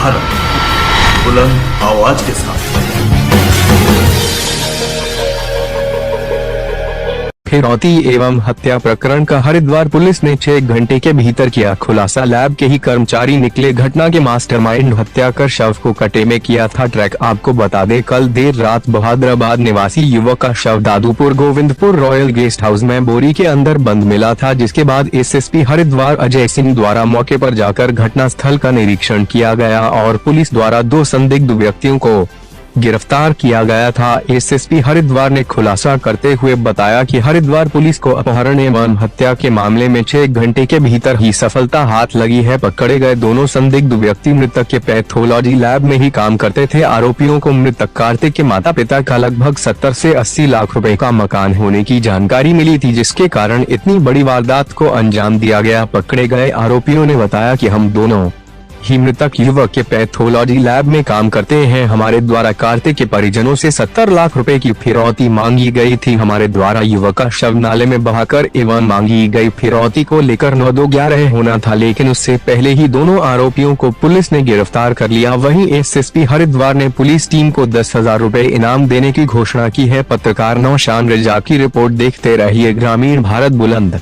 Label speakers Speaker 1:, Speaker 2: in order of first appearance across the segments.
Speaker 1: भारत बुलंद आवाज के साथ।
Speaker 2: फिरौती एवं हत्या प्रकरण का हरिद्वार पुलिस ने 6 घंटे के भीतर किया खुलासा। लैब के ही कर्मचारी निकले घटना के मास्टरमाइंड। हत्या कर शव को कटे में किया था ट्रैक। आपको बता दें, कल देर रात बहादुराबाद निवासी युवक का शव Dadupur Govindpur royal guest house में बोरी के अंदर बंद मिला था, जिसके बाद एसएसपी हरिद्वार अजय सिंह द्वारा मौके पर जाकर घटना स्थल का निरीक्षण किया गया और पुलिस द्वारा 2 संदिग्ध व्यक्तियों को गिरफ्तार किया गया था। एसएसपी हरिद्वार ने खुलासा करते हुए बताया कि हरिद्वार पुलिस को अपहरण एवं हत्या के मामले में 6 घंटे के भीतर ही सफलता हाथ लगी है। पकड़े गए दोनों संदिग्ध व्यक्ति मृतक के पैथोलॉजी लैब में ही काम करते थे। आरोपियों को मृतक कार्तिक के माता पिता का लगभग 70 से 80 लाख रुपए का मकान होने की जानकारी मिली थी, जिसके कारण इतनी बड़ी वारदात को अंजाम दिया गया। पकड़े गए आरोपियों ने बताया कि हम दोनों ही मृतक युवक के पैथोलॉजी लैब में काम करते हैं। हमारे द्वारा कार्तिक के परिजनों से 70 लाख रुपए की फिरौती मांगी गई थी। हमारे द्वारा युवक का शव नाले में बहाकर एवं मांगी गई फिरौती को लेकर 9/2/11 होना था, लेकिन उससे पहले ही दोनों आरोपियों को पुलिस ने गिरफ्तार कर लिया। वहीं एसएसपी हरिद्वार ने पुलिस टीम को 10,000 रुपए इनाम देने की घोषणा की है। पत्रकार नौशान रजा की रिपोर्ट। देखते रहिए ग्रामीण भारत बुलंद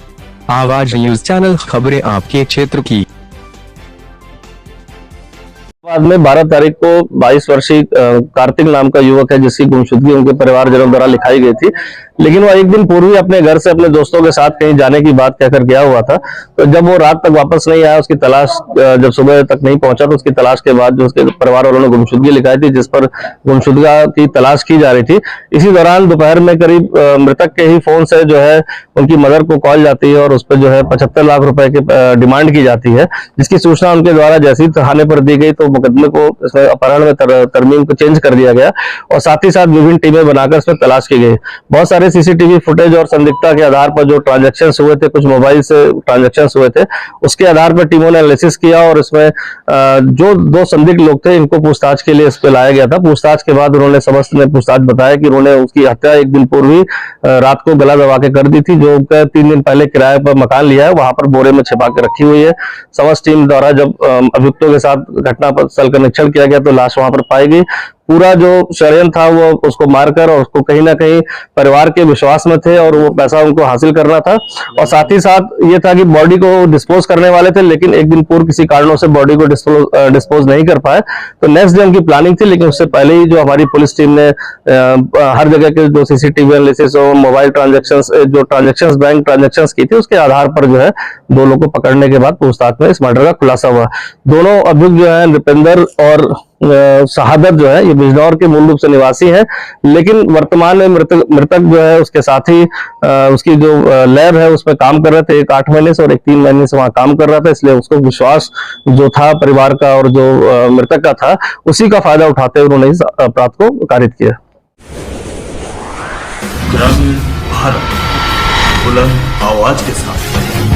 Speaker 2: आवाज न्यूज चैनल, खबरें आपके क्षेत्र की।
Speaker 3: बाद में 12 तारीख को 22 वर्षीय कार्तिक नाम का युवक है, जिसकी गुमशुदगी उनके परिवारजनों द्वारा लिखाई गई थी, लेकिन वो एक दिन पूर्व ही अपने घर से अपने दोस्तों के साथ कहीं जाने की बात कहकर गया हुआ था। तो जब वो रात तक वापस नहीं आया, उसकी तलाश जब सुबह तक नहीं पहुंचा, तो उसकी तलाश के बाद जो उसके परिवार वालों ने गुमशुदगी लिखाई थी, जिस पर गुमशुदगा की तलाश की जा रही थी। इसी दौरान दोपहर में करीब मृतक के ही फोन से जो है उनकी मदर को कॉल जाती है और उस पर जो है 75 लाख रुपए की डिमांड की जाती है, जिसकी सूचना उनके द्वारा जैसे ही थाने पर दी गई तो मुकदमे को इसमें अपहरण में तरमीम को चेंज कर दिया गया और साथ ही साथ विभिन्न टीमें बनाकर इसमें तलाश की गई। बहुत सारे सीसीटीवी फुटेज और संदिग्धता के आधार पर जो ट्रांजैक्शंस हुए थे, कुछ मोबाइल से ट्रांजैक्शंस हुए थे, उसके आधार पर टीमों ने एनालिसिस किया और इसमें जो 2 संदिग्ध लोग थे, इनको पूछताछ के लिए इस पे लाया गया था। पूछताछ के बाद उन्होंने समस्त ने पूछताछ बताया कि उन्होंने उसकी हत्या एक दिन पूर्व ही रात को गला दबा के कर दी थी। जो 3 दिन पहले किराए पर मकान लिया है, वहां पर बोरे में छिपा के रखी हुई है। समस्त टीम द्वारा जब अभियुक्तों के साथ घटना स्थल का निरीक्षण किया गया तो लाश वहां पर पाई गई। पूरा जो षड्यंत्र था वो उसको मारकर और उसको कहीं ना कहीं परिवार के विश्वास में थे और वो पैसा उनको हासिल करना था। और साथ ही साथ ये था कि बॉडी को डिस्पोज करने वाले थे, लेकिन एक दिन पूर्व किसी कारणों से बॉडी को डिस्पोज नहीं कर पाए। तो नेक्स्ट डे उनकी प्लानिंग थी, लेकिन उससे पहले ही जो हमारी पुलिस टीम ने हर जगह के जो सीसीटीवी एनालिसिस और मोबाइल ट्रांजेक्शंस बैंक ट्रांजेक्शंस की थी, उसके आधार पर जो है 2 लोगों को पकड़ने के बाद पूछताछ में इस मर्डर का खुलासा हुआ। दोनों अभियुक्त जो है नृपेंद्र और शहादत जो है, ये बिजनौर के मूल रूप से निवासी है, लेकिन वर्तमान में मृतक जो है उसके साथ ही उसकी जो लैब है उसमें काम कर रहे थे। एक 8 महीने से और एक 3 महीने से वहां काम कर रहा था, इसलिए उसको विश्वास जो था परिवार का और जो मृतक का था, उसी का फायदा उठाते हुए उन्होंने इस अपराध को कारित किया।
Speaker 1: ग्रामीण भारत बुलंद आवाज के साथ।